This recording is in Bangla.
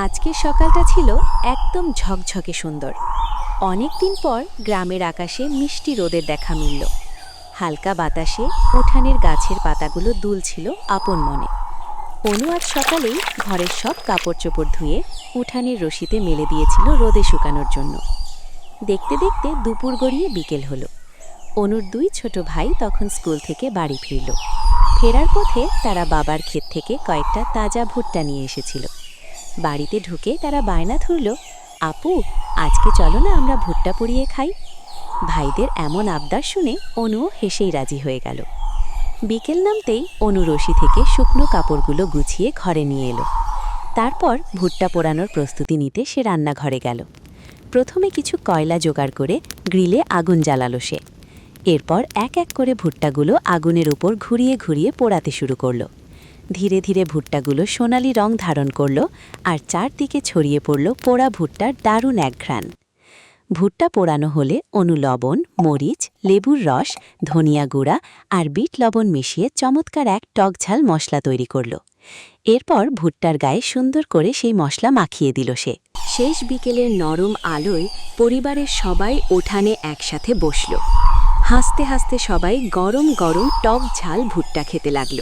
আজকের সকালটা ছিল একদম ঝকঝকে সুন্দর। অনেক দিন পর গ্রামের আকাশে মিষ্টি রোদের দেখা মিলল। হালকা বাতাসে উঠানের গাছের পাতাগুলো দুলছিল আপন মনে। অনু আজ সকালেই ঘরের সব কাপড় চোপড় ধুয়ে উঠানের রশিতে মেলে দিয়েছিল রোদে শুকানোর জন্য। দেখতে দেখতে দুপুর গড়িয়ে বিকেল হলো। অনুর দুই ছোট ভাই তখন স্কুল থেকে বাড়ি ফিরল। ফেরার পথে তারা বাবার ক্ষেত থেকে কয়েকটা তাজা ভুট্টা নিয়ে এসেছিল। বাড়িতে ঢুকে তারা বায়না ধরল, আপু, আজকে চলো না আমরা ভুট্টা পুড়িয়ে খাই। ভাইদের এমন আবদার শুনে অনুও হেসেই রাজি হয়ে গেল। বিকেল নামতেই অনু রশি থেকে শুকনো কাপড়গুলো গুছিয়ে ঘরে নিয়ে এলো। তারপর ভুট্টা পোড়ানোর প্রস্তুতি নিতে সে রান্নাঘরে গেল। প্রথমে কিছু কয়লা জোগাড় করে গ্রিলে আগুন জ্বালালো সে। এরপর এক এক করে ভুট্টাগুলো আগুনের উপর ঘুরিয়ে ঘুরিয়ে পোড়াতে শুরু করলো। ধীরে ধীরে ভুট্টাগুলো সোনালি রং ধারণ করল, আর চারদিকে ছড়িয়ে পড়ল পোড়া ভুট্টার দারুণ এক ঘ্রাণ। ভুট্টা পোড়ানো হলে অনু লবণ, মরিচ, লেবুর রস, ধনিয়া গুঁড়া আর বিট লবণ মিশিয়ে চমৎকার এক টকঝাল মশলা তৈরি করল। এরপর ভুট্টার গায়ে সুন্দর করে সেই মশলা মাখিয়ে দিল সে। শেষ বিকেলের নরম আলোয় পরিবারের সবাই উঠানে একসাথে বসল। হাসতে হাসতে সবাই গরম গরম টক ঝাল ভুট্টা খেতে লাগল।